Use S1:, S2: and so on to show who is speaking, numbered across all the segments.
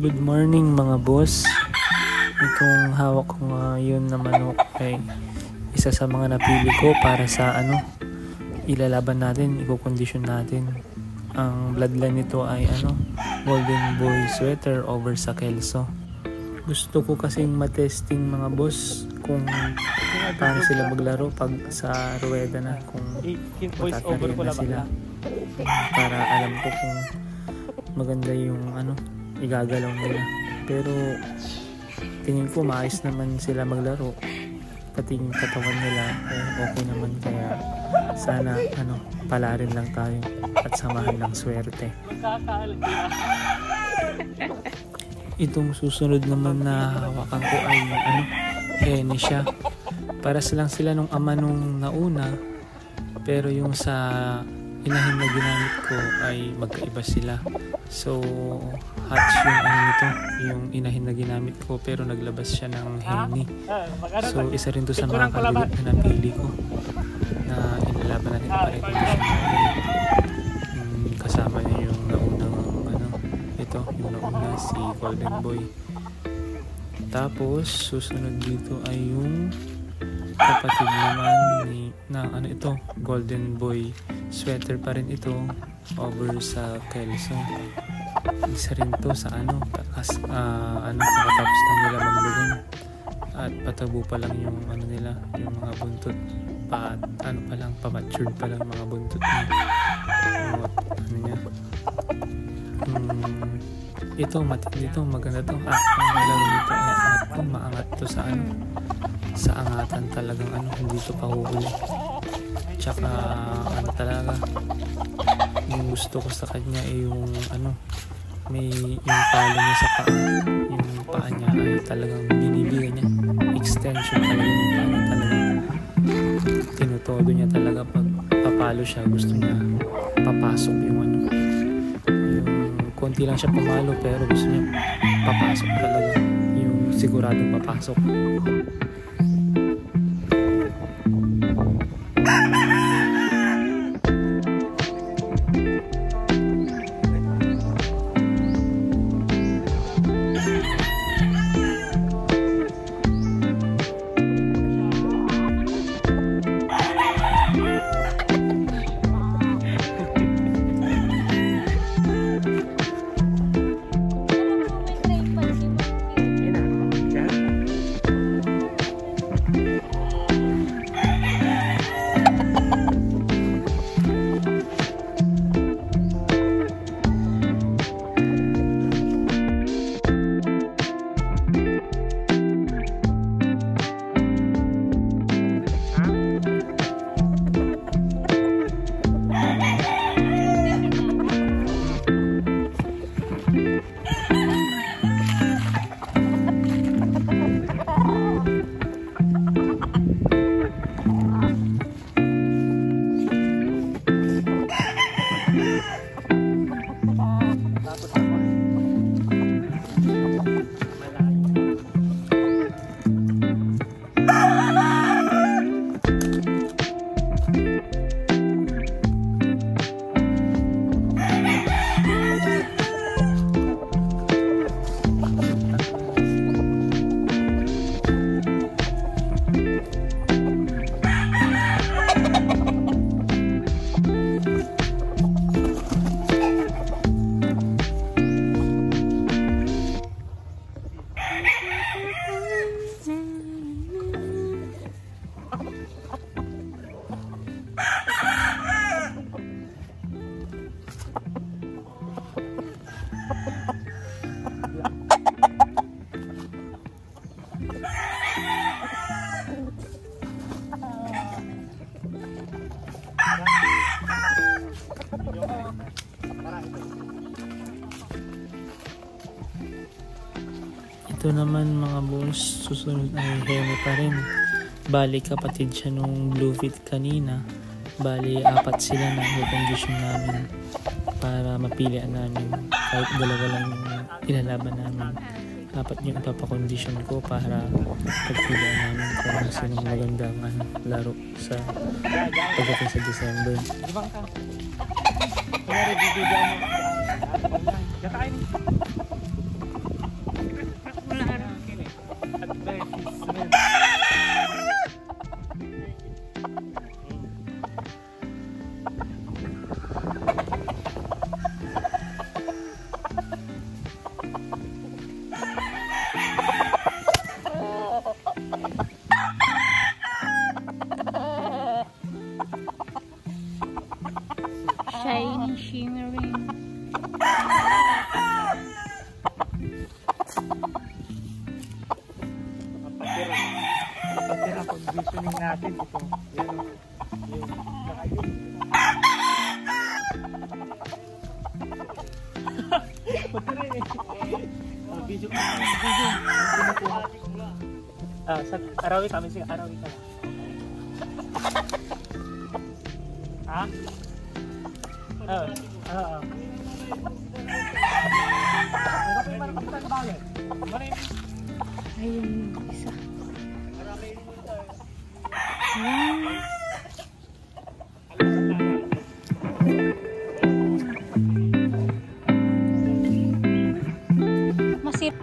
S1: Good morning mga boss. Itong hawak ko ngayon na manok ay isa sa mga napili ko para sa ilalaban natin, i-condition natin. Ang bloodline nito ay Golden Boy Sweater over sa Kelso. Gusto ko kasing matesting mga boss kung paano sila maglaro pag sa ruweda na, kung matatari na sila, para alam ko kung maganda yung igagalaw nila. Pero tingin ko maayos naman sila maglaro, pati yung katawan nila okay naman, kaya sana palarin lang tayo at samahan ng swerte. Itong susunod naman na hawakan ko ay hene siya. Paras lang sila nung ama nung nauna, pero yung sa inahin na ginamit ko ay magkaiba sila. So hatch yung inahin na ginamit ko, pero naglabas siya ng heni. So isa rin to sa mga kandidat na napili ko na ilalaban natin para i-condition natin. Kasama niya yung naunang yung nauna si Golden Boy. Tapos susunod dito ay yung kapatid naman ni Golden Boy Sweater pa rin ito over sa Kelso. Isa rin to sa nakatapos lang nila maglugon at patabo pa lang yung nila, yung mga buntot pa pa-matured pa lang mga buntot niya. Ito matindi to, maganda to. Ang laro nito ay angat to, maangat to sa angatan talagang hindi to pahuhuli. Tsaka talaga yung gusto ko sa kanya ay yung may yung palo niya sa paa, yung paa niya ay talagang binibigyan niya extension talaga yung paa niya, talagang tinutodo niya talaga. Pag papalo siya, gusto niya papasok yung konti lang siya pumalo, pero gusto niya papasok talaga, yung siguradong papasok. Ito naman mga boss, susunod ay hene pa rin. Bali kapatid siya nung Bluefit kanina. Bali 4 sila na i-condition namin para mapilian namin. Kahit dalawa lang yung ilalaban namin, 4 yung ipapakondisyon ko para pagpilian namin kung sinong magandang laro sa pagdating sa December.
S2: Ang shimmering.
S1: Kapatira conditioning natin ito. Yan. Yun. Saka yun. Patira eh. Video ka. Sa arawit kami siya. Arawit ka. Ha?
S2: Ayun yung isa. Masip.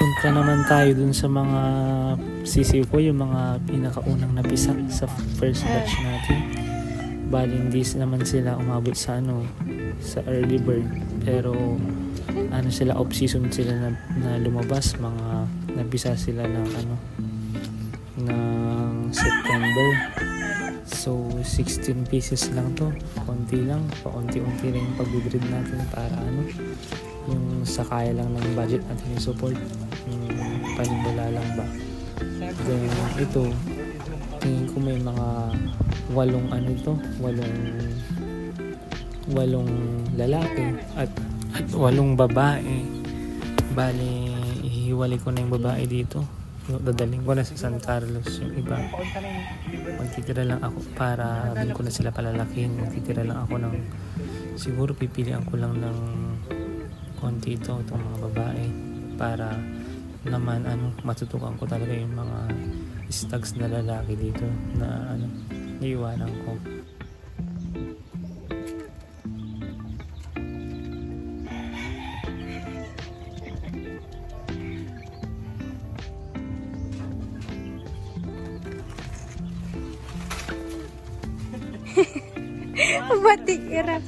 S1: Punta naman tayo dun sa mga sisiw ko, yung mga pinakaunang napisa sa first batch natin. Bali hindi naman sila umabot sa sa early bird, pero sila off season sila na lumabas, mga napisa sila ng ng September. So 16 pieces lang to, konti lang, paunti-unti rin yung pag-breed natin para yung sa kaya lang ng budget natin yung support, yung panimula lang ba. Then ito, tingin ko may mga 8 lalaki at 8 babae. Bali ihiwalay ko na yung babae dito, dadaling ko na sa San Carlos. Yung iba magtitira lang ako, para din ko na sila palalakin. Magtitira lang ako ng, siguro pipilian ko lang ng konti itong mga babae, para naman matutukan ko talaga yung mga stags na lalaki dito na iiwanan ko.
S2: Batik irap.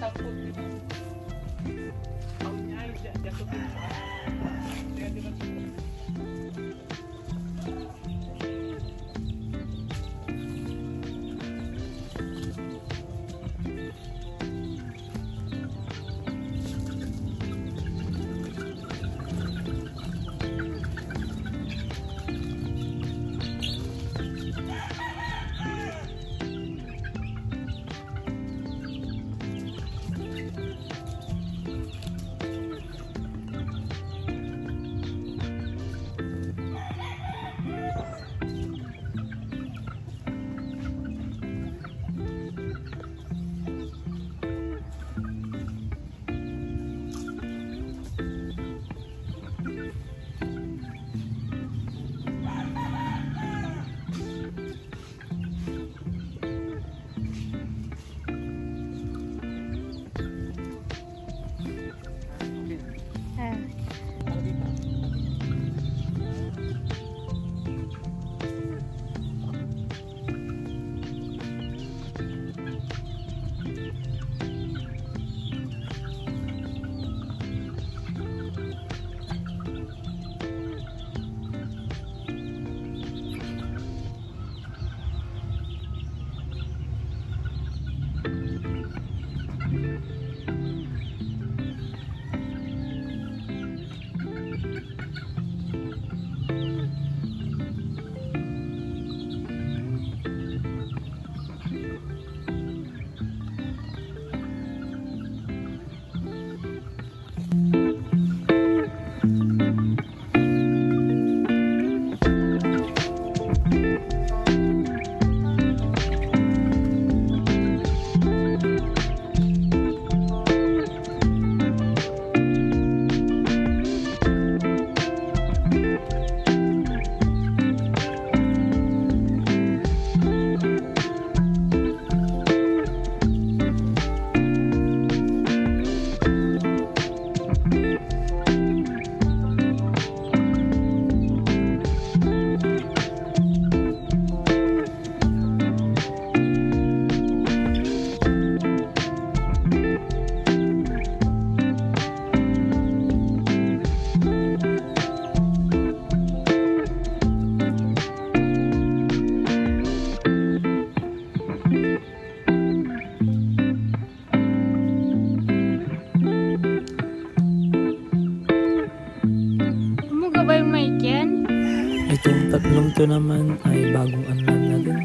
S1: tatlong to naman ay bagong ano lang natin,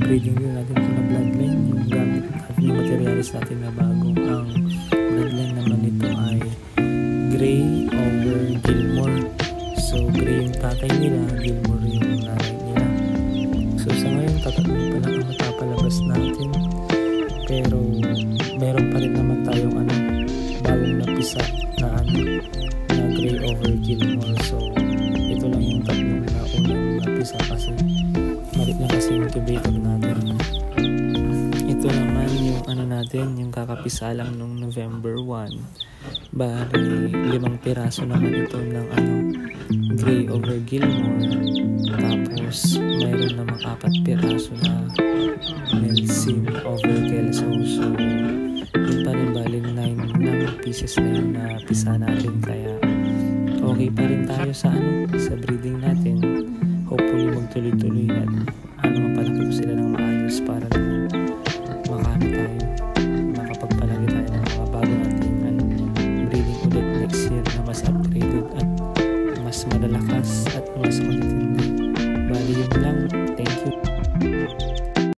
S1: breeding din natin ito na bloodline. Yung gamit at yung materials natin na bago. Ang bloodline naman nito ay Gray over Gilmore. So Gray yung tatay nila, Gilmore yung nanay nila. So sa ngayon tatatlo pa lang ang matapalabas natin, pero meron pa rin naman tayong bagong napisa na Gray over Gilmore. So ito lang yung tatlong na unang napisa kasi malit lang kasi yung incubator natin. Ito naman yung natin, yung kakapisa lang nung November 1. Bali 5 piraso naman ito ng Gray over Gilmore. Tapos mayroon namang 4 piraso na Nelson over Kelso. So yun pa rin, bali 9 pieces na yun na pisa natin, kaya okay pa rin tayo sa sa breeding natin. Hopefully magtuloy-tuloy at mapalaki ko sila ng maayos para makapagpalaki tayo ng mga bago natin breeding ulit next year na mas upgraded at mas malalakas at mas matitindi. Bali yun lang.